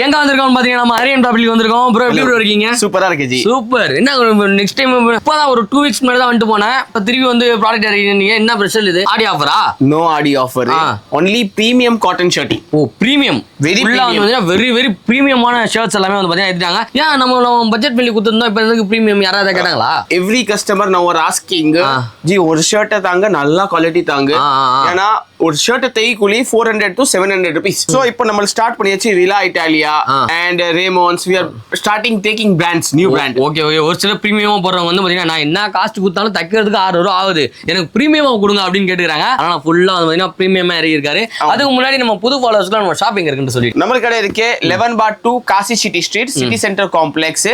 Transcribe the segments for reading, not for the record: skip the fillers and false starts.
எங்க வந்திருக்கோம் பாத்தீங்கன்னா நம்ம அரியன் பப்ளிக் வந்திருக்கோம். ப்ரோ எப்படி ப்ரோ இருக்கீங்க? சூப்பரா இருக்கு ஜி. சூப்பர். என்ன நெக்ஸ்ட் டைம் இப்பதான் ஒரு 2 வீக்ஸ் முன்னாடி தான் வந்துட்டு போனேன். இப்ப திருப்பி வந்து ப்ராடக்ட் இறக்கிங்க. என்ன ஸ்பெஷல் இது? ஆடி ஆஃபரா? No Aadi offer. Only premium cotton shirt. Oh premium. Very very very பிரீமியமான ஷர்ட்ஸ் எல்லாமே வந்து பாத்தீங்கன்னா எடுத்தாங்க. ஏன் நம்ம பட்ஜெட் பண்ணி கொடுத்திருந்தோம், இப்ப எதுக்கு பிரீமியம் யாராவது கேட்டாங்களா? எவ்ரி கஸ்டமர் நான் ஒரு ஆஸ்கிங் ஜி ஒரு ஷர்ட்டை தாங்க நல்ல குவாலிட்டி தாங்க. ஏன்னா ஒரு ஷர்ட் தைக்குள்ளி 400 to 700 rupees. So இப்போ நம்ம ஸ்டார்ட் பண்ணியாச்சு விலா Italia and Raymond's. We are starting taking brands, new brand. Okay okay. ஒரு சில பிரீமியமா போறவங்க வந்து பாத்தீங்கன்னா நான் என்ன காஸ்ட் கொடுத்தாலும் தைக்கிறதுக்கு 6 ரூபா ஆகுது, எனக்கு பிரீமியமா கொடுங்க அப்படின்னு கேட்டுக்கிறாங்க. ஆனா ஃபுல்லா வந்து பாத்தீங்கன்னா பிரீமியமா இறங்கி இருக்காரு. அதுக்கு முன்னாடி நம்ம புது ஃபாலோவர்ஸ்க்கு நம்ம ஷாப்பிங் இருக்குன்னு சொல்லி நம்ம கடை இருக்கு 11/2 Kasi Chetty street, city centre complex,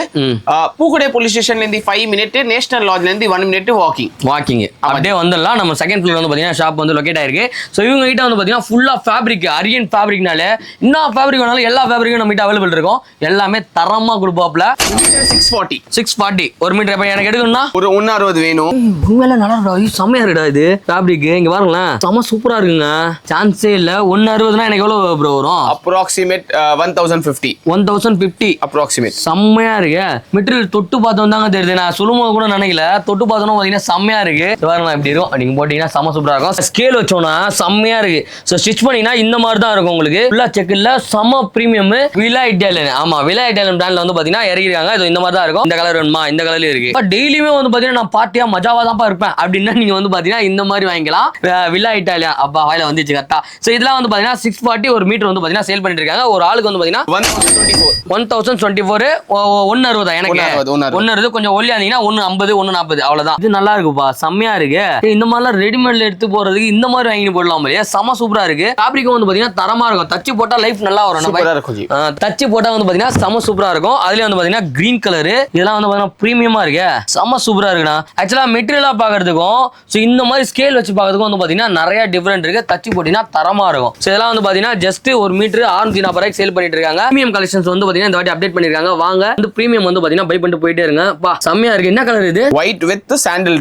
Pookadai police ஸ்டேஷன்ல இருந்து 5 minutes, நேஷனல் லாட்ஜ்ல இருந்து 1 minute வாக்கிங். அப்படியே வந்துடலாம். நம்ம செகண்ட் ஃப்ளோர் வந்து பாத்தீங்கன்னா ஷாப் வந்து லொகேட் ஆயிருக்கு. ஸோ இவங்க கிட்ட வந்து பாத்தீங்கன்னா ஃபுல்லா ஃபேப்ரிக், அரியன் ஃபேப்ரிக்னால என்ன ஃபேப்ரிக் வேணாலும் எல்லா ஃபேப்ரிக்கும் நம்ம கிட்ட அவைலபிள் இருக்கும். எல்லாமே தரமா கொடுப்பாப்ல. 640 ஒரு மீட்டர். இப்ப எனக்கு எடுக்கணும்னா ஒரு 160 வேணும். உண்மையில நல்லா இருக்கும். செம்மையா இருக்குடா இது ஃபேப்ரிக். இங்க பாருங்களேன், செம சூப்பரா இருக்குங்க. சான்ஸே இல்ல. 160னா எனக்கு எவ்வளவு ப்ரோ வரும்? Approximate 1050 approximate. செம்மையா இருக்கு. மெட்டீரியல் தொட்டு பார்த்தோம் தாங்க தெரியுது. நான் சொல்லும்போது கூட நினைக்கல, தொட்டு பார்த்தோம் பாத்தீங்கன்னா செம்மையா இருக்கு. பாருங்க எப்படி இருக்கும். நீங்க போட்டீங்கன்னா செம சூப்பரா இருக்கும். ஸ்கேல் வச்சோம்னா செம்மையா இருக்கு. சோ ஸ்டிச் பண்ணீங்கன்னா இந்த மாதிரி தான் இருக்கும் உங்களுக்கு. ஃபுல்லா செக் இல்ல, செம பிரீமியம் விலா இட்டாலியன். ஆமா, விலா இட்டாலியன் பிராண்ட்ல வந்து பாத்தீங்கன்னா இறங்கிருக்காங்க. இது இந்த மாதிரி தான் இருக்கும். இந்த கலர் வேணுமா? இந்த கலர்லயே இருக்கு. பட் டெய்லியுமே வந்து பாத்தீங்கன்னா நான் பார்ட்டியா மஜாவா தான் இருப்பேன் அப்படின்னா நீங்க வந்து பாத்தீங்கன்னா இந்த மாதிரி வாங்கிக்கலாம். விலா இட்டாலியன் அப்பா வாயில வந்துச்சு கரெக்டா. சோ இதெல்லாம் வந்து பாத்தீங்கன்னா 640 ஒரு மீட்டர் வந்து பாத்தீங்கன்னா சேல் பண்ணிட்டு இருக்காங்க. ஒரு ஆளுக்கு வந்து பாத்தீங்கன்னா 1024 160. எனக்கு 160 கொஞ்சம் ஒல்லியா இருந்தீங்கன்னா 150 140 அவ்வளவுதான். இது நல்லா இருக்குப்பா, செம்மையா இருக்கு. இந்த மாதிரிலாம் ரெடிமேட்ல எடுத்து போறதுக்கு இந்த மாதிரி வாங்கி போடலாம் இல்லையா? செம சூப்பரா இருக்கு. ஃபேப்ரிக்கும் வந்து பாத்தீங்கன்னா தரமா இருக்கும். தச்சு போட்டா லைஃப் நல்லா வரும். தச்சு போட்டா வந்து பாத்தீங்கன்னா செம சூப்பரா இருக்கும். அதுலயே வந்து பாத்தீங்கன்னா கிரீன் கலர் இதெல்லாம் வந்து பாத்தீங்கன்னா பிரீமியமா இருக்கு. செம சூப்பரா இருக்குண்ணா. ஆக்சுவலா மெட்டீரியலா பாக்குறதுக்கும் இந்த மாதிரி ஸ்கேல் வச்சு பாக்குறதுக்கும் வந்து பாத்தீங்கன்னா நிறைய டிஃபரெண்ட் இருக்கு. தச்சு போட்டீங்கன்னா தரமா இருக்கும். இதெல்லாம் வந்து பாத்தீங்கன்னா ஜஸ்ட் ஒரு மீட்டர் 640 ரூபாய்க்கு சேல் பண்ணிட்டு இருக்காங்க. பிரீமியம் கலெக்ஷன்ஸ் வந்து பாத்தீங்கன்னா இந்த வாட்டி அப்டேட் பண்ணிருக்காங்க. வாங்க இந்த பிரீமியம் வந்து பாத்தீங்கன்னா பை பண்ணிட்டு போயிட்டே இருங்க. பா செம்மையா இருக்கு. என்ன கலர் இது? White with sandal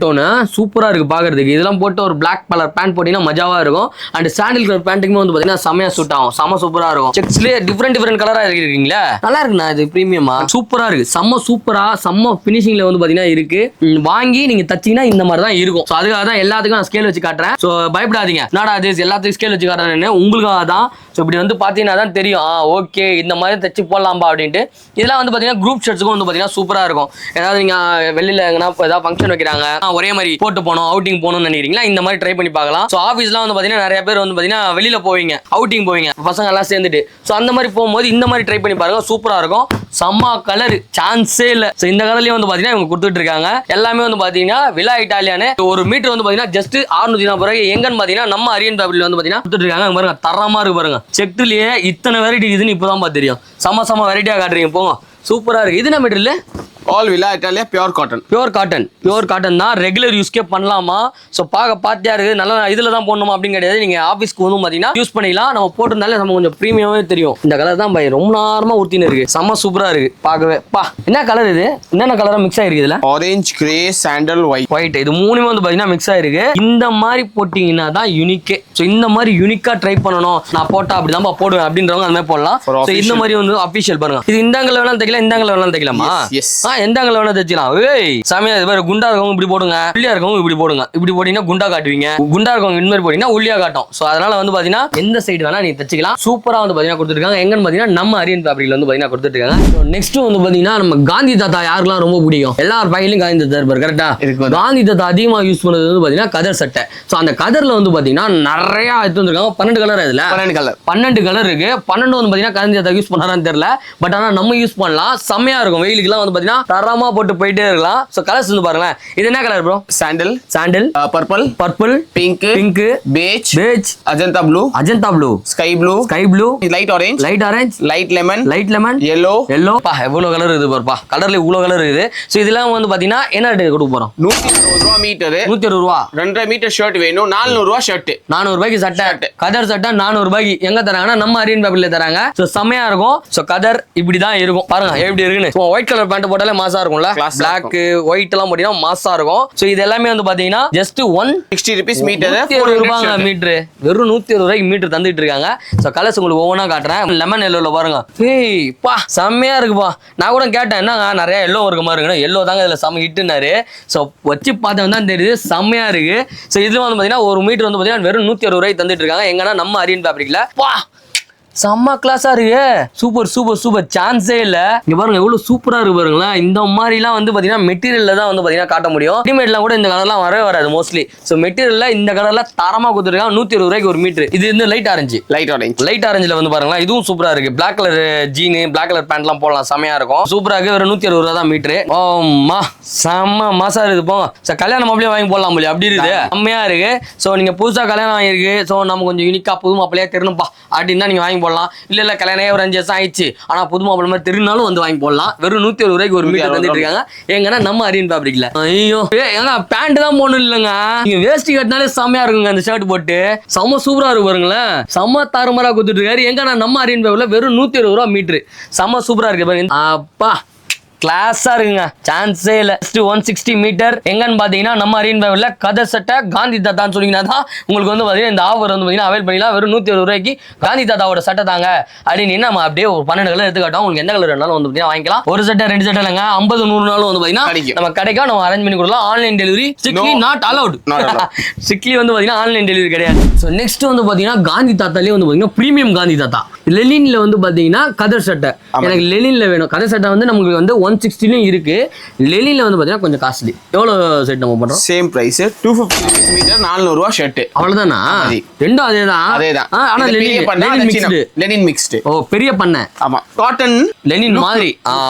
tone. சூப்பரா இருக்கு பாக்குறதுக்கு. இதெல்லாம் போட்டு ஒரு பிளாக் கலர் பேண்ட் போட்டீங்கன்னா மஜாவா இருக்கும். அண்ட் சாண்டில் கலர் பேண்ட்டுக்கு வந்து பாத்தீங்கன்னா செமையா சூட் ஆகும். செம சூப்பரா இருக்கும். செக்ஸ்லயே டிஃபரெண்ட் கலரா இருக்கீங்களா? நல்லா இருக்குண்ணா. இது பிரீமியமா சூப்பரா இருக்கு. செம்ம சூப்பரா செம்ம பினிஷிங்ல வந்து பாத்தீங்கன்னா இருக்கு. வாங்கி நீங்க தச்சீங்கன்னா இந்த மாதிரி தான் இருக்கும். சோ அதுக்காக தான் எல்லாத்துக்கும் நான் ஸ்கேல் வச்சு காட்டுறேன். சோ பயப்படாதீங்க. நாடா அது எல்லாத்துக்கும் ஸ்கேல் வச்சு காட்டுறேன்னு உங்களுக்காக தான். ஸோ இப்படி வந்து பார்த்தீங்கன்னா தான் தெரியும் ஓகே இந்த மாதிரி தச்சு போடலாம்பா அப்படின்ட்டு. இதெல்லாம் வந்து பார்த்தீங்கன்னா குரூப் ஷர்ட்ஸுக்கும் வந்து பார்த்தீங்கன்னா சூப்பராக இருக்கும். ஏதாவது நீங்கள் வெளியில் எங்கன்னா ஏதாவது ஃபங்க்ஷன் வைக்கிறாங்க, ஒரே மாதிரி போட்டு போகணும், அவுட்டிங் போகணும்னு நினைக்கிறீங்களா, இந்த மாதிரி ட்ரை பண்ணி பார்க்கலாம். ஸோ ஆஃபீஸ்லாம் வந்து பார்த்தீங்கன்னா நிறைய பேர் வந்து பார்த்தீங்கன்னா வெளியில் போவீங்க, அவுட்டிங் போவீங்க பசங்க எல்லாம் சேர்ந்துட்டு. ஸோ அந்த மாதிரி போகும்போது இந்த மாதிரி ட்ரை பண்ணி பாருங்க. சூப்பராக இருக்கும். செம்ம கலர், சான்ஸே இல்லை. ஸோ இந்த கலர்லேயே வந்து பார்த்தீங்கன்னா இவங்க கொடுத்துட்டு இருக்காங்க. எல்லாமே வந்து பார்த்தீங்கன்னா விலா இட்டாலியானு. ஒரு மீட்டர் வந்து பார்த்தீங்கன்னா ஜஸ்ட் 640 ரூபாய். எங்கன்னு பார்த்தீங்கன்னா நம்ம அரியன் ஃபேப்ரிக்ல வந்து பார்த்தீங்கன்னா கொடுத்துட்டு இருக்காங்க. பாருங்க தரமா இருக்கு பாருங்க. செக்ட்லயே இத்தனை வெரைட்டி இருக்குதுன்னு இப்பதான் தெரியும். செம வெரைட்டியா காட்டுறீங்க போங்க. சூப்பரா இருக்கு. இது என்ன மெட்டீரியல்? ஆல் விலா இட்டாலியா பியூர் காட்டன் தான். ரெகுலர் யூஸ்க்கே பண்ணலாமா? ஸோ பார்த்தியா இருக்கு. நல்லா இதுல தான் போடணுமா அப்படின்னு கிடையாது. நீங்க ஆஃபீஸ்க்கு வந்து பாத்தீங்கன்னா யூஸ் பண்ணிக்கலாம். நம்ம போட்டிருந்தாலே நம்ம கொஞ்சம் பிரீமியமாவே தெரியும். இந்த கலர் தான் பை ரொம்ப நேரமா ஊத்தின்னு இருக்கு. செம்ம சூப்பரா இருக்கு பார்க்கவே. என்ன கலர் இது? என்னென்ன கலரா மிக்ஸ் ஆயிருக்கு இதுல? Orange, grey, sandal, white. இது மூணுமே வந்து பாத்தீங்கன்னா மிக்ஸ் ஆயிருக்கு. இந்த மாதிரி போட்டீங்கன்னா தான் யூனிக்கே. ஸோ இந்த மாதிரி யூனிக்கா ட்ரை பண்ணணும், நான் போட்டா அப்படிதான் போடுவேன் அப்படின்றவங்க அந்த மாதிரி போடலாம். ஸோ இந்த மாதிரி வந்து அபிஷியல் பாருங்க. இது இந்த கலர் வேணாலும் தைக்கலாம், இந்த கலர் வேணாலும் தைக்கலாமா? எந்த கலர் வேணா தைக்கலாம். சாமியா இது மாதிரி குண்டா இருக்கவங்க இப்படி போடுங்க, ஒல்லியா இருக்கவங்க இப்படி போடுங்க. இப்படி போட்டீங்கன்னா குண்டா காட்டுவீங்க, குண்டா இருக்கவங்க இந்த மாதிரி போட்டீங்கன்னா ஒல்லியா காட்டும். சோ அதனால வந்து பாத்தீங்கன்னா எந்த சைடு வேணா நீங்க தச்சுக்கலாம். சூப்பரா வந்து பாத்தீங்கன்னா கொடுத்துருக்காங்க. எங்கன்னு பாத்தீங்கன்னா நம்ம அரியன் ஃபேப்ரிக்ல வந்து பாத்தீங்கன்னா கொடுத்துருக்காங்க. நெக்ஸ்ட் வந்து பாத்தீங்கன்னா நம்ம காந்தி தாத்தா யாருக்கெல்லாம் ரொம்ப பிடிக்கும், எல்லார் பையிலும் காந்தி தாத்தா இருப்பாரு கரெக்டா. காந்தி தாத்தா அதிகமா யூஸ் பண்ணது வந்து பாத்தீங்கன்னா கதர் சட்டை. சோ அந்த கதர்ல வந்து பாத்தீங்கன்னா நிறைய எடுத்து வந்திருக்காங்க. 12 கலர். இதுல 12 கலர் இருக்கு. 12 வந்து பாத்தீங்கன்னா காந்தி தாத்தா யூஸ் பண்ணாரான்னு தெரியல. பட் ஆனா நம்ம யூஸ் பண்ணலாம். செம்மையா இருக்கும். வெயிலுக்குலாம் வந்து பாத்தீங்கன்னா தரமா போட்டு போயிட்டே இருக்கலாம். சோ கலர்ஸ் வந்து பாருங்களேன். இது என்ன colour bro? Sandal, purple, pink, beige, Ajanta blue, sky blue, light orange, light lemon, yellow. பா எவ்வளவு கலர் இருக்குது பாருப்பா. கலர்ல இவ்வளவு கலர் இருக்குது. சோ இதெல்லாம் வந்து பாத்தீங்கன்னா என்ன ரேட் கொடுக்க போறோம்? 120 ரூபாய் மீட்டர். 120 ரூபாய். 2.5 மீட்டர் ஷர்ட் வேணும். 400 ரூபாய் ஷர்ட். 400 ரூபாய்க்கு சட்டை. கதர் சட்டை 400 ரூபாய்க்கு எங்க தராங்கன்னா நம்ம அரியன் ஃபேப்ரிக்ல தராங்க. சோ செமையா இருக்கும். சோ கதர் இப்படி தான் இருக்கும் பாருங்க எப்படி இருக்குன்னு. ஒயிட் கலர் பேண்ட் போட்டாலே பார்த்தாலே மாசா இருக்கும்ல, பிளாக் ஒயிட் எல்லாம் போட்டீங்கன்னா மாசா இருக்கும். சோ இது எல்லாமே வந்து பாத்தீங்கன்னா ஜஸ்ட் 160 rupees மீட்டர், 160 ரூபாங்க மீட்டர், வெறும் 160 ரூபாய்க்கு மீட்டர் தந்துட்டு இருக்காங்க. சோ கலர்ஸ் உங்களுக்கு ஒவ்வொன்றா காட்டுறேன். லெமன் எல்லோல பாருங்க, ஏய் பா செம்மையா இருக்குப்பா. நான் கூட கேட்டேன் என்னங்க நிறைய எல்லோ இருக்க மாதிரி இருக்குன்னா, எல்லோ தாங்க இதுல செம்ம ஹிட்டுனாரு. சோ வச்சு பார்த்தவன் தான் தெரியுது செம்மையா இருக்கு. சோ இதுல வந்து பாத்தீங்கன்னா ஒரு மீட்டர் வந்து பாத்தீங்கன்னா வெறும் 160 ரூபாய்க்கு தந்துட்டு இருக்காங்க. எங்கன்னா நம்ம அரியன் ஃபேப்ரிக்ல. பா செம்ம கிளாஸா இருக்கு, சூப்பர் சூப்பர் சூப்பர், சான்ஸே இல்ல. இங்க பாருங்க எவ்வளவு சூப்பரா இருக்கு பாருங்களேன். இந்த மாதிரிலாம் வந்து பாத்தீங்கன்னா மெட்டீரியல்ல தான் வந்து பாத்தீங்கன்னா காட்ட முடியும். ரெடிமேட்லாம் கூட இந்த கலர்லாம் வரவே வராது மோஸ்ட்லி. சோ மெட்டீரியல்ல இந்த கலர்ல தரமா கொடுத்துருக்காங்க. 120 ரூபாய்க்கு ஒரு மீட்டர். இது வந்து லைட் ஆரஞ்சு, லைட் ஆரஞ்சுல வந்து பாருங்களா, இதுவும் சூப்பரா இருக்கு. Black colour jean, black colour pant எல்லாம் போடலாம், செமையா இருக்கும். சூப்பரா இருக்கு. வெறும் 160 ரூபா தான் மீட்டர். ஓமா செம்ம மாசா இருக்கு. போங்க சார், கல்யாணம் அப்படியே வாங்கி போடலாம் முடியும், அப்படி இருக்குது, செம்மையா இருக்கு. சோ நீங்க புதுசா கல்யாணம் வாங்கிருக்கு, சோ நம்ம கொஞ்சம் யூனிக்கா புது மாப்பிள்ளையா தெரியணும்பா அப்படின்னா நீங்க வாங்கி போடலாம். இல்ல கல்யாணம் ஒரு 5 வருஷம் ஆயிடுச்சு ஆனா புது மாப்பிள்ளை மாதிரி தெரிஞ்சாலும் வந்து வாங்கி போடலாம். வெறும் 160 ரூபாய்க்கு ஒரு மீட்டர் தந்துட்டு இருக்காங்க. எங்கன்னா நம்ம அரியன் ஃபேப்ரிக்ல. ஐயோ ஏங்க பேண்ட் தான் போடணும் இல்லைங்க, நீங்க வேஷ்டி கட்டினாலே செம்மையா இருக்குங்க. அந்த ஷர்ட் போட்டு செம்ம சூப்பரா இருக்கு பாருங்களேன். செம்ம தாறுமாறா கொடுத்துட்டு இருக்காரு. எங்கன்னா நம்ம அரியன் ஃபேப்ரிக்ல வெறும் 160 ரூபா மீட்டர். செம்ம சூப்பரா இருக்கு பாருங்க. அப்பா கிளாஸா இருக்குங்க, சான்ஸே இல்ல. 160 மீட்டர் எங்கன்னு பாத்தீங்கன்னா நம்ம அரியன் ஃபேப்ரிக்ல கதர் சட்டை காந்தி தாத்தான்னு சொன்னீங்கன்னா தான் உங்களுக்கு வந்து பாத்தீங்கன்னா இந்த ஆஃபர் வந்து பாத்தீங்கன்னா அவைல் பண்ணிக்கலாம். வெறும் 160 ரூபாய்க்கு காந்தி தாத்தாவோட சட்டை தாங்க அப்படின்னு நம்ம அப்படியே ஒரு 12 கலர் எடுத்துக்காட்டோம். உங்களுக்கு எந்த கலர் வேணாலும் வந்து பாத்தீங்கன்னா வாங்கிக்கலாம். ஒரு சட்டை 2 சட்டை இல்லைங்க, 50 100 நாளும் வந்து பாத்தீங்கன்னா நம்ம கடைக்கா நம்ம அரேஞ்ச் பண்ணி கொடுக்கலாம். Online delivery strictly not allowed. Strictly வந்து பாத்தீங்கன்னா ஆன்லைன் டெலிவரி கிடையாது. ஸோ நெக்ஸ்ட் வந்து பாத்தீங்கன்னா காந்தி தாத்தாலே வந்து பாத்தீங்கன்னா பிரீமியம் காந்தி தாத்தா லெனின்ல வந்து பாத்தீங்கன்னா கதர் சட்டை. எனக்கு லெனின்ல வேணும். கதர் சட்டை வந்து நமக்கு வந்து 160 இருக்கு. லெனின்ல வந்து பாத்தீங்கன்னா கொஞ்சம் காஸ்ட்லி. எவ்வளவு செட் நம்ம பண்றோம்? சேம் பிரைஸ் 250 மீட்டர் 400 ரூபாய் ஷர்ட். அவ்வளவுதானா? ரெண்டும் அதேதான். ஆனா லெனின் மிக்ஸ்டு. ஓ பெரிய பண்ணை. ஆமா காட்டன் லெனின் மாதிரி.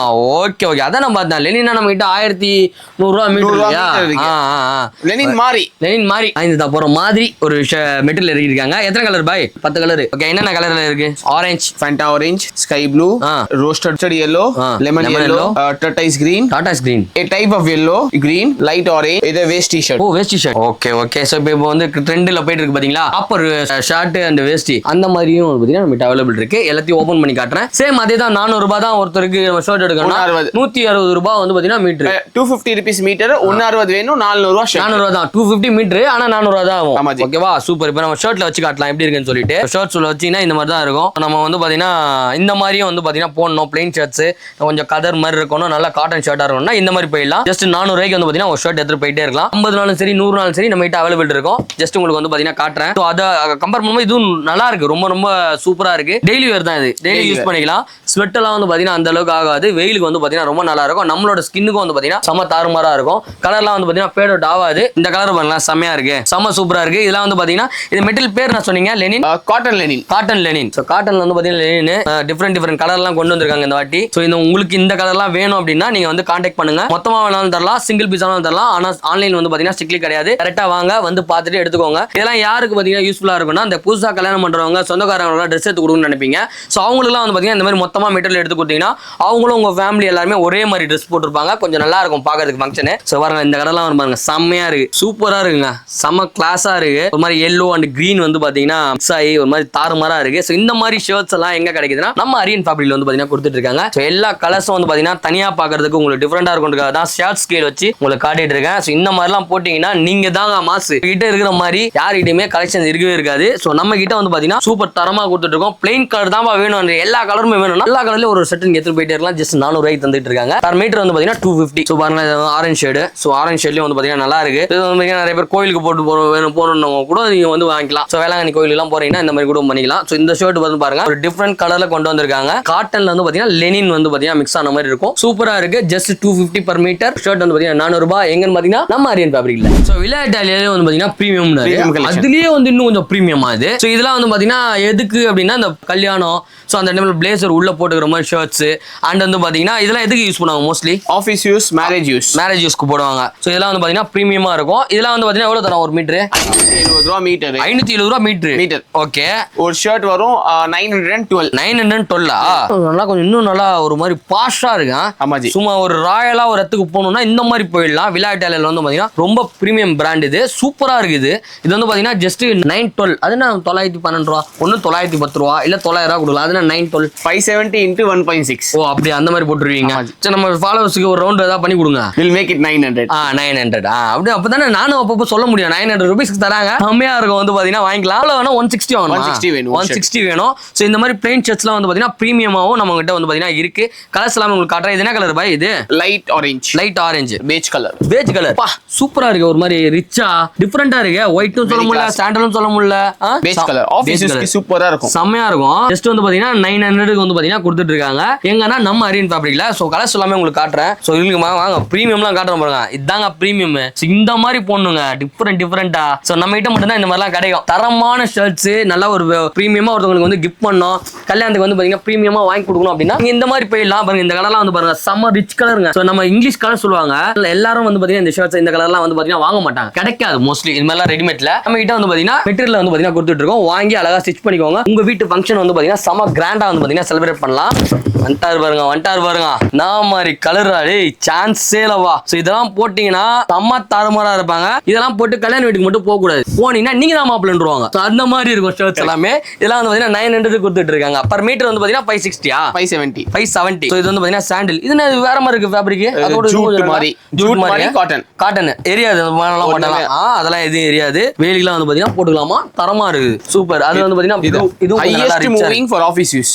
ஓகே ஓகே, அதான் நான் பார்த்தேன். லெனின்னா நம்ம கிட்ட 1100 ரூபா மீட்டர் இருக்கு. லெனின் மாதிரி இந்த போற மாதிரி ஒரு மெட்டீரியல் இறக்கிருக்காங்க. எத்தனை கலர் பாய்? 10 கலர். ஓகே, என்னென்ன கலர்ல இருக்கு? Orange, Fanta orange, sky blue, roasted yellow, lemon yellow, tortoise green, a type of yellow, green, light orange. இது vest T-shirt. Oh vest T-shirt. Okay okay. So இப்போ வந்து ட்ரெண்ட்ல போயிட்டு இருக்கு பாத்தீங்களா, ஆப்பர் ஷர்ட் அண்ட் வேஸ்டி, அந்த மாதிரியும் பாத்தீங்கன்னா நம்ம அவைலபிள் இருக்கு. எல்லாத்தையும் ஓபன் பண்ணி காட்டுறேன். சேம் அதே தான். 400 ரூபாய் தான் ஒருத்தருக்கு நம்ம ஷர்ட் எடுக்கணும். 160 ரூபாய் வந்து பாத்தீங்கன்னா மீட்டர். 250 rupees metre. 160 வேணும். 400 ரூபாய் 400 ரூபாய் தான். 250 மீட்டர். ஆனா 400 ரூபாய் தான் ஆகும். ஓகேவா, சூப்பர். இப்போ நம்ம ஷர்ட்ல வச்சு காட்டலாம் எப்படி இருக்குன்னு சொல்லிட்டு. ஷர்ட்ஸ்ல வச்சீங்கன்னா இந்த மாதிரி தான் இருக்கும். நம்ம வந்து பாத்தீங்கன்னா இந்த மாதிரியும் வந்து பாத்தீங்கன்னா போடணும். பிளைன் ஷர்ட்ஸ் கொஞ்சம் கதர் மாதிரி இருக்கணும், நல்லா காட்டன் ஷர்ட்டா இருக்கணும்னா இந்த மாதிரி போயிடலாம். ஜஸ்ட் 400 ரூபாய்க்கு வந்து பாத்தீங்கன்னா ஒரு ஷர்ட் எடுத்து போயிட்டே இருக்கலாம். 50 நாளும் சரி 100 நாளும் சரி நம்ம கிட்ட அவைலபிள் இருக்கும். ஜஸ்ட் உங்களுக்கு வந்து பாத்தீங்கன்னா காட்டுறேன். ஸோ அதை கம்பேர் பண்ணும்போது இதுவும் நல்லா இருக்கு, ரொம்ப ரொம்ப சூப்பரா இருக்கு. டெய்லி வேர் தான் இது, டெய்லி யூஸ் பண்ணிக்கலாம். ஸ்வெட் எல்லாம் வந்து பாத்தீங்கன்னா அந்த அளவுக்கு ஆகாது. வெயிலுக்கு வந்து பாத்தீங்கன்னா ரொம்ப நல்லா இருக்கும். நம்மளோட ஸ்கின்னுக்கும் வந்து பாத்தீங்கன்னா செம தாறுமாறா இருக்கும். கலர்லாம் வந்து பாத்தீங்கன்னா ஃபேட் அவுட் ஆகாது. இந்த கலர் பண்ணலாம், செமையா இருக்கு, செம சூப்பரா இருக்கு. இதெல்லாம் வந்து பாத்தீங்கன்னா இது மெட்டீரியல் பேர் நான் சொன்னீங்க லெனின், காட்டன் லெனின். ஸோ காட்டன்ல வந்து பாத்தீங்கன்னா லெனின் டிஃப்ரெண்ட் கலர்லாம் கொண்டு வந்திருக்காங்க இந்த வாட்டி. ஸோ இந்த உங்களுக்கு இந்த கலர்லாம் வேணும் அப்படின்னா நீங்க வந்து கான்டாக்ட் பண்ணுங்க. மொத்தமா வேணாலும் தரலாம், சிங்கிள் பீஸ் வேணாலும் தரலாம். ஆனா ஆன்லைன் வந்து பாத்தீங்கன்னா ஸ்ட்ரிக்ட்லி கிடையாது. கரெக்டா வாங்க, வந்து பார்த்துட்டு எடுத்துக்கோங்க. இதெல்லாம் யாருக்கு பாத்தீங்கன்னா யூஸ்ஃபுல்லா இருக்கும்னா, இந்த புதுசா கல்யாணம் பண்றவங்க, சொந்தக்காரங்க ட்ரெஸ் எடுத்து கொடுக்கணும்னு நினைப்பீங்க. ஸோ அவங்களுக்குலாம் வந்து பாத்தீங்கன்னா இந்த மாதிரி மொத்தமா மெட்டீரியல் எடுத்து கொடுத்தீங்கன்னா அவங்களும் உங்க ஃபேமிலி எல்லாருமே ஒரே மாதிரி ட்ரெஸ் போட்டிருப்பாங்க. கொஞ்சம் நல்லா இருக்கும் பாக்கிறதுக்கு ஃபங்க்ஷன். ஸோ பாருங்க இந்த கலர்லாம் வந்து பாருங்க செம்மையா இருக்கு, சூப்பரா இருக்குங்க, செம்ம கிளாஸா இருக்கு. ஒரு மாதிரி yellow அண்ட் green வந்து பாத்தீங்கன்னா மிக்ஸ் ஆகி ஒரு மாதிரி தாறுமாறா இருக்கு. ஸோ இந்த மாதிரி ஷர்ட்ஸ் எல்லாம் எங்க கிடைக்குதுன்னா நம்ம அரியன் ஃபேப்ரிக்ல வந்து பாத்தீங்கன்னா கொடுத்துட்டு இருக்காங்க. ஸோ எல்லா கலர்ஸும் வந்து பாத்தீங்கன்னா தனியா பாக்குறதுக்கு உங்களுக்கு டிஃபரெண்டா இருக்கும்ன்றதுக்காக தான் ஷார்ட் ஸ்கேல் வச்சு உங்களுக்கு காட்டிட்டு இருக்கேன். ஸோ இந்த மாதிரிலாம் போட்டீங்கன்னா நீங்க தாங்க மாசு. கிட்ட இருக்கிற மாதிரி யார்கிட்டயுமே கலெக்ஷன் இருக்கவே இருக்காது. ஸோ நம்ம கிட்ட வந்து பாத்தீங்கன்னா சூப்பர் தரமா கொடுத்துட்டு இருக்கோம். பிளைன் கலர் தான் வேணும், எல்லா கலருமே வேணும்னா எல்லா கலர்லயும் ஒரு செட் நீங்க எடுத்து போயிட்டே இருக்கலாம். ஜஸ்ட் 400 ரூபாய்க்கு தந்துட்டு இருக்காங்க. பர் மீட்டர் வந்து பாத்தீங்கன்னா 250. ஸோ பாருங்க ஆரஞ்சு ஷேடு. ஸோ ஆரஞ்சு ஷேட்லயும் வந்து பாத்தீங்கன்னா நல்லா இருக்கு. இது வந்து நிறைய பேர் கோயிலுக்கு போட்டு போறவங்க கூட நீங்க வந்து வாங்கிக்கலாம். ஸோ வேளாங்கண்ணி கோயில் எல்லாம் போறீங்கன்னா இந்த மாதிரி கூட பண்ணிக்கலாம். ஸோ இந்த ஷர்ட் வந்து பாருங்க ஒரு டிஃப்ரெண்ட் கலர்ல கொண்டு வந்திருக்காங்க. காட்டன்ல வந்து பாத்தீங்கன்னா லெனின் வந்து பாத்தீங்கன்னா மிக்ஸ் ஆன மாதிரி இருக்கும். சூப்பரா இருக்கு. Just 250 per metre. ஷர்ட் வந்து பாத்தீங்கன்னா 400 ரூபாய். எங்கன்னு பாத்தீங்கன்னா நம்ம அரியன் ஃபேப்ரிக்ல. ஸோ விளையாட்டாலேயே வந்து பாத்தீங்கன்னா பிரீமியம், அதுலயே வந்து இன்னும் கொஞ்சம் பிரீமியம் ஆகுது. ஸோ இதெல்லாம் வந்து பாத்தீங்கன்னா எதுக்கு அப்படின்னா இந்த கல்யாணம், ஸோ அந்த டைம்ல பிளேசர் உள்ள போட்டுக்கிற மாதிரி ஷர்ட்ஸ் அண்ட் வந்து பாத்தீங்கன்னா இதெல்லாம் எதுக்கு யூஸ் பண்ணுவாங்க? மோஸ்ட்லி ஆஃபீஸ் யூஸ், மேரேஜ் யூஸ்க்கு போடுவாங்க. ஸோ இதெல்லாம் வந்து பாத்தீங்கன்னா பிரீமியமா இருக்கும். இதெல்லாம் வந்து பாத்தீங்கன்னா எவ்வளவு தரும் ஒரு மீட்டர்? 570 ரூபாய் மீட்டர். 570 ரூபாய் மீட்டர். ஓகே, ஒரு ஷர்ட் வரும் 912. நல்லா கொஞ்சம் இன்னும் நல்லா ஒரு மாதிரி பாஷா இருக்கு. ஆமாஜி. சும்மா ஒரு ராயலா ஒரு இடத்துக்கு போகணும்னா இந்த மாதிரி போயிடலாம். விலா இட்டாலியில வந்து பாத்தீங்கன்னா ரொம்ப பிரீமியம் பிராண்ட் இது, சூப்பரா இருக்குது. இது வந்து பாத்தீங்கன்னா ஜஸ்ட் 912, அது என்ன 912 ரூபா, ஒன்னு 910 ரூபா இல்ல 900 ரூபா கொடுக்கலாம். அது 912 570 into 1.6. ஓ அப்படி அந்த மாதிரி போட்டுருவீங்க. சரி நம்ம ஃபாலோவர்ஸ்க்கு ஒரு ரவுண்ட் ஏதாவது பண்ணி கொடுங்க. We'll make it 900. 900 அப்படி அப்பதானே நானும் அப்பப்போ சொல்ல முடியும். 900 ரூபீஸ்க்கு தராங்க, கம்மியா இருக்கும் வந்து பாத்தீங்கன்னா வாங்கிக்கலாம். அவ்வளவு வேணும் 160 வேணும். 160 வேணும். 160 வேணும். ஸோ இந்த மாதிரி பிளெயின் ஷர்ட்ஸ்லாம் வந்து பாத்தீங்கன்னா பிரீமியமாவும் நம்ம கிட்ட வந்து பாத்தீங்கன்னா இருக்கு. கலர்ஸ் எல்லாம் உங்களுக்கு காட்டுறேன். இது என்ன கலர் பாய்? இது light orange. Light orange, beige colour. Beige colour பா சூப்பரா இருக்கு. ஒரு மாதிரி ரிச்சா டிஃபரெண்டா இருக்கு. ஒயிட்டும் சொல்ல முடியல, சாண்டலும் சொல்ல முடியல. பேஜ் கலர் ஆபீஸ்க்கு சூப்பரா இருக்கும், செம்மையா இருக்கும். ஜஸ்ட் வந்து பாத்தீங்கன்னா 900க்கு வந்து பாத்தீங்கன்னா கொடுத்துட்டு இருக்காங்க. எங்கன்னா நம்ம அரியன் ஃபேப்ரிக்ல. ஸோ கலர்ஸ் எல்லாமே உங்களுக்கு காட்டுறேன். ஸோ இதுக்கு வாங்க பிரீமியம்லாம் காட்டுறேன் பாருங்க. இதாங்க பிரீமியம். இந்த மாதிரி போடணுங்க டிஃபரெண்டா. ஸோ நம்ம கிட்ட மட்டும் தான் இந்த மாதிரிலாம் கிடைக்கும். தரமான ஷர்ட்ஸ் நல்ல ஒரு பிரீமியமா ஒருத்தவங்களுக்கு வந்து கிஃப்ட் பண்ணோம், கல்யாணத்துக்கு வந்து பாத்தீங்கன்னா பிரீமியமா வாங்கி கொடுக்கணும் அப்படின்னா இந்த மாதிரி போயிடலாம். பாருங்க இந்த கலர்லாம் வந்து பாருங்க செம்ம ரிச் கலருங்க. ஸோ நம்ம இங்கிலீஷ் கலர் சொல்லுவாங்க. எல்லாரும் வந்து பாத்தீங்கன்னா இந்த ஷர்ட்ஸ் இந்த கலர்லாம் வந்து பாத்தீங்கன்னா வாங்க மாட்டாங்க, கிடைக்காது மோஸ்ட்லி. இது மாதிரிலாம் ரெடிமேட்ல நம்ம கிட்ட வந்து பாத்தீங்கன்னா மெட்டீரியல் வந்து பாத்தீங்கன்னா கொடுத்துட்டு இருக்கோம். வாங்கி அழகா ஸ்டிச் பண்ணிக்கோங்க. உங்க வீட்டு ஃபங்க்ஷன் வந்து பாத்தீங்கன்னா செம்ம கிராண்டா வந்து பாத்தீங்கன்னா செலிப்ரேட் பண்ணலாம். வந்துட்டாரு பாருங்க நான் மாதிரி கலர் சான்ஸே இல்லவா. ஸோ இதெல்லாம் போட்டீங்கன்னா செம்ம தாறுமாறா இருப்பாங்க. இதெல்லாம் போட்டு கல்யாண வீட்டுக்கு மட்டும் போக கூடாது, போனீங்கன்னா நீங்க தான் மாப்பிள்ளைன்றுவாங்க. அந்த மாதிரி இருக்கும் ஷர்ட்ஸ் எல்லாமே. இதெல்லாம் வந்து பாத்தீங்கன்னா 900 கொடுத்துட்டு இருக்காங்க. பர் மீட்டர் வந்து பாத்தீங்கன்னா 560 570. ஸோ இது வந்து பாத்தீங்கன்னா சாண்டில். இது வேற மாதிரி இருக்கு ஃபேப்ரிக். அதோட ஜூட் மாதிரி காட்டன் எரியாது. அதெல்லாம் எதுவும் எரியாது. வேலிலாம் வந்து பாத்தீங்கன்னா போட்டுக்கலாமா, தரமா இருக்கு, சூப்பர். அது வந்து பாத்தீங்கன்னா இது highest moving for office use.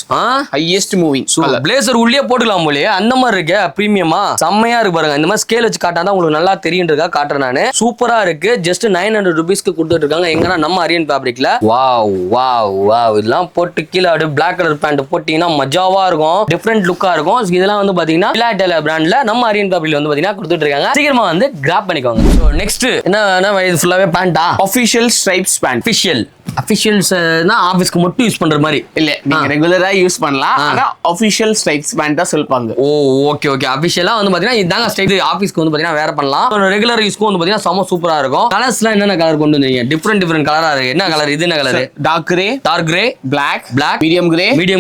Highest moving blazer உள்ளே போட்டுக்கலாம் போலயே, அந்த மாதிரி இருக்கு. பிரீமியமா செம்மையா இருக்கு பாருங்க. இந்த மாதிரி ஸ்கேல் வச்சு காட்டாதான் உங்களுக்கு நல்லா தெரியுன்றதா காட்டுறேன் நானு. சூப்பரா இருக்கு. ஜஸ்ட் 900 ரூபீஸ்க்கு கொடுத்துட்டு இருக்காங்க. எங்கன்னா நம்ம அரியன் ஃபேப்ரிக்ல. வாவ் இதெல்லாம் போட்டு கீழே அப்படியே பிளாக் கலர் பேண்ட் போட்டீங்கன்னா மஜாவா இருக்கும், டிஃபரெண்ட் லுக்கா இருக்கும். இதெல்லாம் வந்து பாத்தீங்கன்னா விலா பிராண்ட்ல நம்ம அரியன் ஃபேப்ரிக்ல வந்து பாத்தீங்கன்னா கொடுத்துட்டு இருக்காங்க. சீக்கிரமா வந்து கிராப் பண்ணிக்கோங்க. ஸோ நெக்ஸ்ட் என்ன இது ஃபுல்லாவே பேண்டா? Official stripes pant. அஃபிஷியல்ஸ்னா ஆபீஸ்க்கு மட்டும் யூஸ் பண்ற மாதிரி இல்ல, நீங்க ரெகுலரா யூஸ் பண்ணலாம். ஆனா ஆஃபிஷியல் ஸ்ட்ரைப்ஸ் பேண்ட் தான் சொல்வாங்க. ஓ ஓகே அஃபிஷியலா வந்து பாத்தீங்கன்னா இதாங்க ஸ்டைல். ஆபீஸ்க்கு வந்து பாத்தீங்கன்னா வேற பண்ணலாம். ரெகுலர் யூஸ்க்கு வந்து பாத்தீங்கன்னா செம சூப்பரா இருக்கும். கலர்ஸ்லாம் என்னென்ன கலர் கொண்டு வந்தீங்க? டிஃபரெண்ட் கலரா இருக்கு. என்ன கலர் இது? என்ன colour? Dark grey, black, medium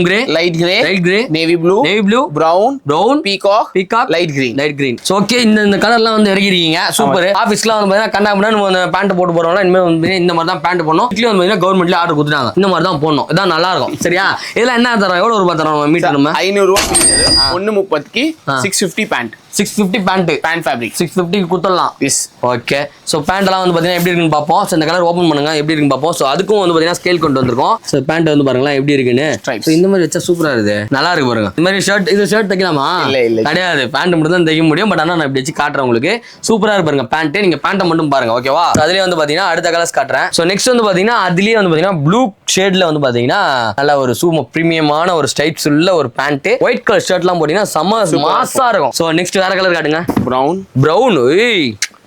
grey, light grey, navy blue, brown, peacock, light green. So okay, இந்த கலர்லாம் வந்து இறக்கிருக்கீங்க. சூப்பர். ஆபீஸ்க்குலாம் வந்து பாத்தீங்கன்னா கண்டாமனா பேண்ட் போட்டு போறவங்க இனிமே வந்து இந்த மாதிரி தான் பேண்ட் போடணும். இட்லி வந்து கவர்மெண்ட்ல ஆர்டர் கொடுத்துட்டாங்க, இந்த மாதிரி தான் போடணும். இதான் நல்லா இருக்கும். சரியா? இதெல்லாம் என்ன தரோம்? எவ்வளவு ரூபாய் தரோம் மீட்டர்? நம்ம 500 ரூபாய் மீட்டர். 130க்கு 650 பேண்ட். 650 பேண்ட் ஃபேப்ரிக் 650 குத்தலாம். Yes okay. சோ பேண்ட் எல்லாம் வந்து பாத்தீங்கன்னா எப்படி இருக்குன்னு பாப்போம். சோ இந்த கலர் ஓபன் பண்ணுங்க, எப்படி இருக்குன்னு பாப்போம். சோ அதுக்கும் வந்து பாத்தீங்கன்னா ஸ்கேல் கொண்டு வந்திருக்கோம். சோ பேண்ட் வந்து பாருங்களா எப்படி இருக்குன்னு. சோ இந்த மாதிரி வச்சா சூப்பரா இருக்கு, நல்லா இருக்கு பாருங்க. இந்த மாதிரி ஷர்ட் தைக்கலாமா? இல்ல கிடையாது, பேண்ட் மட்டும் தான் தைக்க முடியும். பட் ஆனா நான் இப்படி வச்சு காட்டுறேன் உங்களுக்கு. சூப்பரா இருக்கு பாருங்க பேண்ட். நீங்க பேண்ட்டை மட்டும் பாருங்க, ஓகேவா? அதுலயே வந்து பாத்தீங்கன்னா அடுத்த கலர்ஸ் காட்டுறேன். சோ நெக்ஸ்ட் வந்து பாத்தீங்கன்னா அதுலயே வந்து பாத்தீங்கன்னா ப்ளூ ஷேட்ல வந்து பாத்தீங்கன்னா நல்ல ஒரு சூப்பர் பிரீமியமான ஒரு ஸ்டைப்ஸ் உள்ள ஒரு பேண்ட். ஒயிட் கலர் ஷர்ட்லாம் போட்டீங்கன்னா செம்ம மாஸா இருக்கும். சோ நெக்ஸ்ட் வேற கலர் காட்டுங்க. பிரவுன்.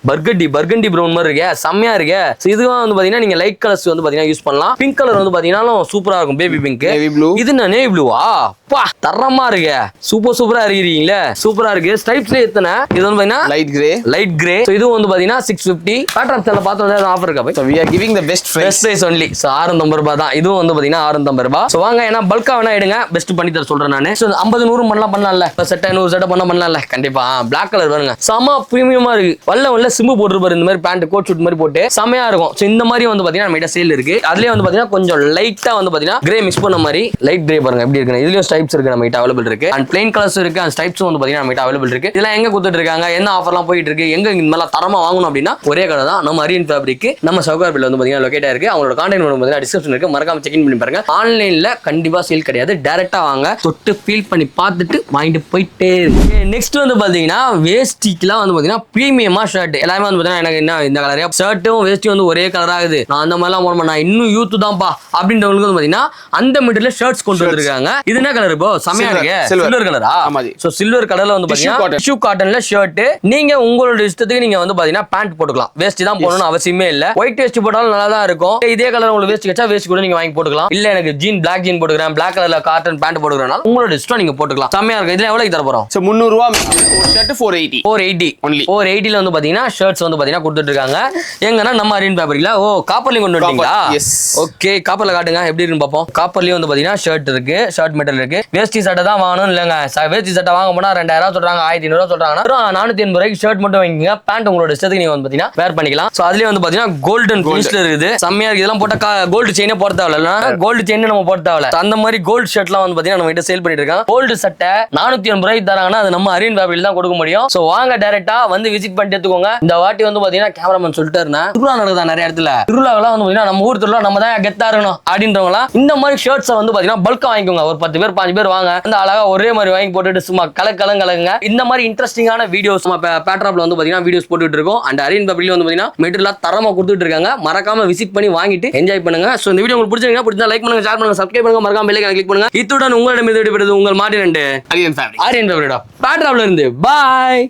பர்கண்டி பிரவுன் மாதிரி இருக்கே, செம்மையா இருக்கே. இதுவும் வந்து பாத்தீங்கன்னா நீங்க லைட் கலர்ஸ் வந்து பாத்தீங்கன்னா யூஸ் பண்ணலாம். பிங்க் கலர் வந்து பாத்தீங்கன்னா சூப்பரா இருக்கும், பேபி பிங்க். இது நேவி ப்ளூவா? பா தரமா இருக்கு, சூப்பரா இருக்கீங்களே, சூப்பரா இருக்கு. ஸ்டைப்ஸ்ல எத்தனை? இது வந்து பாத்தீங்கன்னா லைட் கிரே. இது வந்து பாத்தீங்கன்னா 650. பேட்டர்ன் செல்ல பார்த்தா ஆஃபர் இருக்கா பை? We are giving the best price only. So 650 ரூபாய் தான். இதுவும் வந்து பாத்தீங்கன்னா 650 ரூபாய். சோ வாங்க, ஏன்னா பல்கா வேணா எடுங்க, பெஸ்ட் பண்ணி தர சொல்றேன் நானு. சோ 50 100 பண்ணலாம்ல, செட் 100 செட் பண்ணலாம்ல. கண்டிப்பா Black கலர் பாருங்க, செம பிரீமியமா இருக்கு. வல்ல சிம்பு போட்டுருப்பாரு இந்த மாதிரி பேண்ட், கோட் ஷூட் மாதிரி போட்டு செமையா இருக்கும். சோ இந்த மாதிரி வந்து பாத்தீங்கன்னா நம்ம சேல் இருக்கு. அதுலயே வந்து பாத்தீங்கன்னா கொஞ்சம் லைட்டா வந்து பாத்தீங்கன்னா கிரே மிக்ஸ் பண்ண மாதிரி லைட் கிரே பாருங்க எப்படி இருக்கு. இதுலயும் ஸ்டைப்ஸ் இருக்கு நம்ம கிட்ட அவைலபிள் இருக்கு. அண்ட் பிளைன் கலர்ஸ் இருக்கு, அண்ட் ஸ்டைப்ஸ் வந்து பாத்தீங்கன்னா நம்ம கிட்ட அவைலபிள் இருக்கு. இதெல்லாம் எங்க கொடுத்துட்டு இருக்காங்க, என்ன ஆஃபர்லாம் போயிட்டு இருக்கு, எங்க இந்த மாதிரி தரமா வாங்கணும் அப்படின்னா ஒரே கடை தான், நம்ம அரியன் ஃபேப்ரிக். நம்ம சவுகார்பேட்ல வந்து பாத்தீங்கன்னா லொகேட் ஆயிருக்கு. அவங்களோட கான்டாக்ட் நம்பர் வந்து டிஸ்கிரிப்ஷன் இருக்கு, மறக்காம செக் இன் பண்ணி பாருங்க. ஆன்லைன்ல கண்டிப்பா சேல் கிடையாது, டைரக்டா வாங்க, தொட்டு ஃபீல் பண்ணி பார்த்துட்டு வாங்கிட்டு போயிட்டே இருக்கு. நெக்ஸ்ட் வந்து பாத்தீங்கன்னா வேஸ்டிக்குலாம் வந்து பாத்தீங்கன்னா பிரீமியமா ஷர்ட் எல்லாமே வந்து பாத்தீங்கன்னா எனக்கு என்ன இந்த கலரே ஷர்ட்டும் வேஸ்டியும் வந்து ஒரே கலர் ஆகுது, நான் அந்த மாதிரிலாம் போட மாட்டேன், இன்னும் யூத் தான்ப்பா அப்படின்றவங்களுக்கு வந்து பாத்தீங்கன்னா அந்த மெட்டீரியல்ல ஷர்ட்ஸ் கொண்டு வந்திருக்காங்க. இது என்ன கலர் இப்போ? செமையா இருக்கு, சில்வர் கலரா? சோ சில்வர் கலர்ல வந்து பாத்தீங்கன்னா டிஷ்யூ காட்டன்ல ஷர்ட். நீங்க உங்களோட இஷ்டத்துக்கு நீங்க வந்து பாத்தீங்கன்னா பேண்ட் போட்டுக்கலாம், வேஸ்ட் தான் போடணும்னு அவசியமே இல்ல. ஒயிட் வேஸ்ட் போட்டாலும் நல்லா தான் இருக்கும். இதே கலர் உங்களுக்கு வேஸ்ட் கிடைச்சா வேஸ்ட் கூட நீங்க வாங்கி போட்டுக்கலாம். இல்ல எனக்கு பிளாக் ஜீன் போட்டுக்கிறேன், பிளாக் கலர்ல காட்டன் பேண்ட் போட்டுக்கிறேன், உங்களோட இஷ்டம், நீங்க போட்டுக்கலாம். செமையா இருக்கு. இதுல எவ்வளவு தர போறோம்? 300 ரூபாய் ஷர்ட் 480 only. 480ல வந்து பாத்தீங்கன்னா ஷர்ட்ஸ் வந்து பாத்தீங்கன்னா கொடுத்துட்டு இருக்காங்க. எங்கன்னா நம்ம அரியன் ஃபேப்ரிக்ல. ஓ காப்பர்லயும் கொண்டு வந்துட்டீங்களா? ஓகே, காப்பர்ல காட்டுங்க எப்படி இருக்குன்னு பார்ப்போம். காப்பர்லயும் வந்து பாத்தீங்கன்னா ஷர்ட் இருக்கு, ஷர்ட் மெட்டல் இருக்கு. வேஷ்டி சட்டை தான் வாங்கணும் இல்லங்க, வேஷ்டி சட்டை வாங்க போனா 2000 சொல்றாங்க, 1500 சொல்றாங்கன்னா 480 ரூபாய்க்கு ஷர்ட் மட்டும் வாங்கிக்கோங்க. பேண்ட் உங்களோட இஷ்டத்துக்கு நீங்க வந்து பாத்தீங்கன்னா வேர் பண்ணிக்கலாம். சோ அதுலயே வந்து பாத்தீங்கன்னா கோல்டன் ஃபினிஷ்ல இருக்குது, செம்மையா இருக்கு. இதெல்லாம் போட்டா கோல்டு செயினே போட தேவையில்ல, கோல்டு செயின் நம்ம போட தேவையில்ல. அந்த மாதிரி கோல்டு ஷர்ட்லாம் வந்து பாத்தீங்கன்னா நம்ம கிட்ட சேல் பண்ணிட்டு இருக்காங்க. கோல்டு சட்டை 480 ரூபாய்க்கு தராங்கன்னா அது நம்ம அரியன் ஃபேப்ரிக்ல தான் கொடுக்க முடியும். சோ வாங்க டைரக்டா வந்து விசிட் பண்ணிட்டு எடுத்துக்கோங்க. இந்த வாட்டி வந்து பாத்தீங்கன்னா கேமராமேன் சொல்லிட்டு இருந்தா திருவிழா நடக்குதா நிறைய இடத்துல, திருவிழாவெல்லாம் வந்து பாத்தீங்கன்னா நம்ம ஊர் திருவிழா நம்ம தான் கெத்தா இருக்கணும் அப்படின்றவங்களாம் இந்த மாதிரி ஷர்ட்ஸை வந்து பாத்தீங்கன்னா பல்கா வாங்கிக்கோங்க. ஒரு 10 பேர் 5 பேர் வாங்க, அந்த அழகா ஒரே மாதிரி வாங்கி போட்டுட்டு சும்மா கலக்குங்க. இந்த மாதிரி இன்ட்ரெஸ்டிங்கான வீடியோஸ் பேட்ராப்ல வந்து பாத்தீங்கன்னா வீடியோஸ் போட்டுட்டு இருக்கோம். அண்ட் அரியன் ஃபேப்ரிக்ல வந்து பாத்தீங்கன்னா மெட்டீரியல் தரமா கொடுத்துட்டு இருக்காங்க. மறக்காம விசிட் பண்ணி வாங்கிட்டு என்ஜாய் பண்ணுங்க. சோ இந்த வீடியோ உங்களுக்கு பிடிச்சிருந்தா லைக் பண்ணுங்க, ஷேர் பண்ணுங்க, சப்ஸ்கிரைப் பண்ணுங்க, மறக்காம பெல் ஐகானை கிளிக் பண்ணுங்க. இத்துடன் உங்களிடம் விடைபெறுவது உங்கள் மார்டின் அண்ட் அரியன் ஃபேப்ரிக் பேட்ராப்ல இருந்து. பாய்.